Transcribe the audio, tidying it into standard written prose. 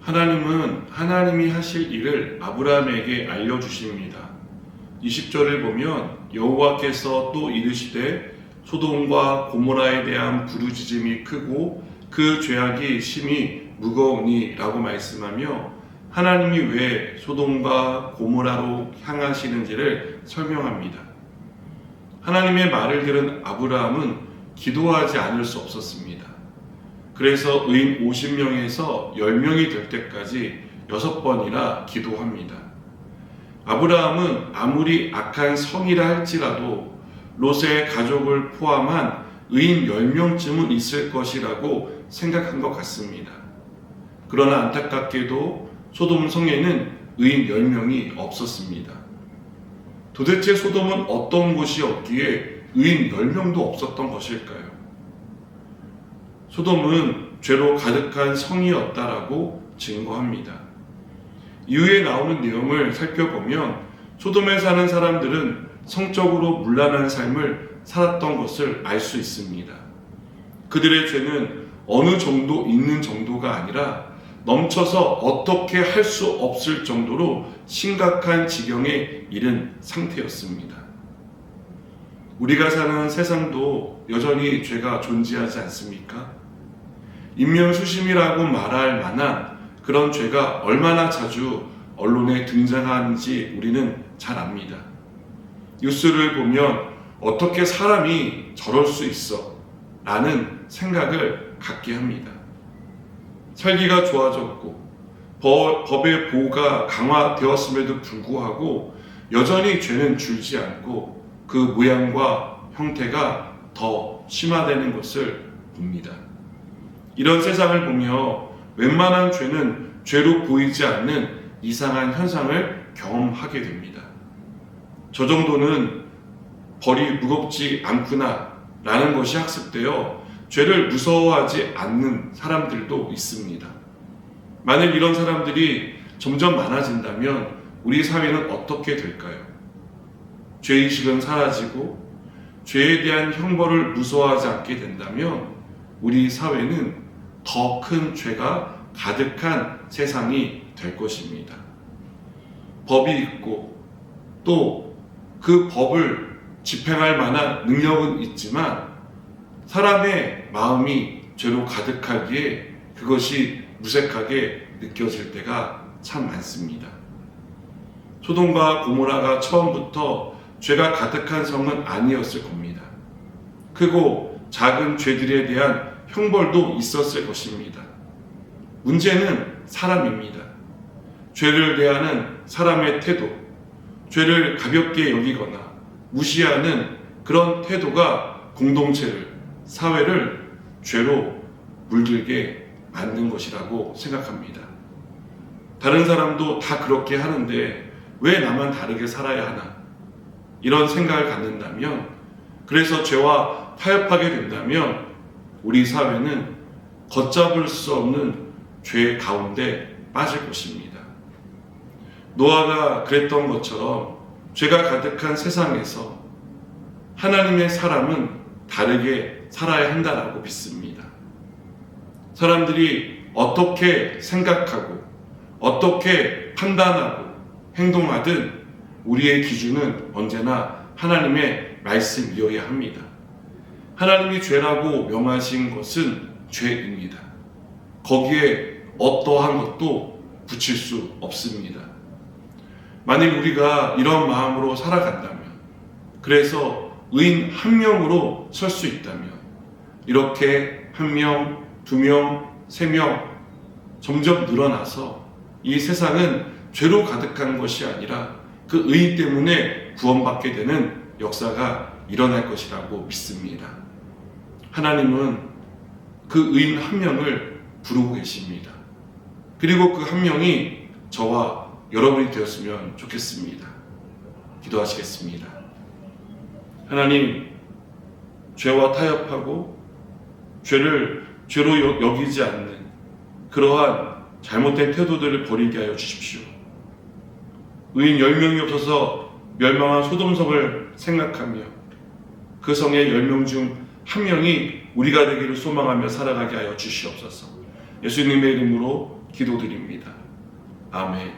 하나님은 하나님이 하실 일을 아브라함에게 알려주십니다. 20절을 보면 여호와께서 또 이르시되 소돔과 고모라에 대한 부르짖음이 크고 그 죄악이 심히 무거우니 라고 말씀하며 하나님이 왜 소돔과 고모라로 향하시는지를 설명합니다. 하나님의 말을 들은 아브라함은 기도하지 않을 수 없었습니다. 그래서 의인 50명에서 10명이 될 때까지 6번이나 기도합니다. 아브라함은 아무리 악한 성이라 할지라도 롯의 가족을 포함한 의인 10명쯤은 있을 것이라고 생각한 것 같습니다. 그러나 안타깝게도 소돔 성에는 의인 10명이 없었습니다. 도대체 소돔은 어떤 곳이었기에 의인 10명도 없었던 것일까요? 소돔은 죄로 가득한 성이었다라고 증거합니다. 이후에 나오는 내용을 살펴보면 소돔에 사는 사람들은 성적으로 문란한 삶을 살았던 것을 알 수 있습니다. 그들의 죄는 어느 정도 있는 정도가 아니라 넘쳐서 어떻게 할 수 없을 정도로 심각한 지경에 이른 상태였습니다. 우리가 사는 세상도 여전히 죄가 존재하지 않습니까? 인명수심이라고 말할 만한 그런 죄가 얼마나 자주 언론에 등장하는지 우리는 잘 압니다. 뉴스를 보면 어떻게 사람이 저럴 수 있어? 라는 생각을 갖게 합니다. 살기가 좋아졌고 법의 보호가 강화되었음에도 불구하고 여전히 죄는 줄지 않고 그 모양과 형태가 더 심화되는 것을 봅니다. 이런 세상을 보며 웬만한 죄는 죄로 보이지 않는 이상한 현상을 경험하게 됩니다. 저 정도는 벌이 무겁지 않구나 라는 것이 학습되어 죄를 무서워하지 않는 사람들도 있습니다. 만일 이런 사람들이 점점 많아진다면 우리 사회는 어떻게 될까요? 죄의식은 사라지고 죄에 대한 형벌을 무서워하지 않게 된다면 우리 사회는 더 큰 죄가 가득한 세상이 될 것입니다. 법이 있고 또 그 법을 집행할 만한 능력은 있지만 사람의 마음이 죄로 가득하기에 그것이 무색하게 느껴질 때가 참 많습니다. 소돔과 고모라가 처음부터 죄가 가득한 성은 아니었을 겁니다. 크고 작은 죄들에 대한 형벌도 있었을 것입니다. 문제는 사람입니다. 죄를 대하는 사람의 태도, 죄를 가볍게 여기거나 무시하는 그런 태도가 공동체를, 사회를 죄로 물들게 만든 것이라고 생각합니다. 다른 사람도 다 그렇게 하는데 왜 나만 다르게 살아야 하나? 이런 생각을 갖는다면, 그래서 죄와 타협하게 된다면 우리 사회는 걷잡을 수 없는 죄 가운데 빠질 것입니다. 노아가 그랬던 것처럼 죄가 가득한 세상에서 하나님의 사람은 다르게 살아야 한다라고 믿습니다. 사람들이 어떻게 생각하고 어떻게 판단하고 행동하든 우리의 기준은 언제나 하나님의 말씀이어야 합니다. 하나님이 죄라고 명하신 것은 죄입니다. 거기에 어떠한 것도 붙일 수 없습니다. 만일 우리가 이런 마음으로 살아간다면, 그래서 의인 한 명으로 설 수 있다면, 이렇게 1명, 2명, 3명 점점 늘어나서 이 세상은 죄로 가득한 것이 아니라 그 의인 때문에 구원받게 되는 역사가 일어날 것이라고 믿습니다. 하나님은 그 의인 한 명을 부르고 계십니다. 그리고 그 한 명이 저와 여러분이 되었으면 좋겠습니다. 기도하시겠습니다. 하나님, 죄와 타협하고 죄를 죄로 여기지 않는 그러한 잘못된 태도들을 버리게 하여 주십시오. 의인 10명이 없어서 멸망한 소돔성을 생각하며 그 성의 10명 중 한 명이 우리가 되기를 소망하며 살아가게 하여 주시옵소서. 예수님의 이름으로 기도드립니다. 아멘.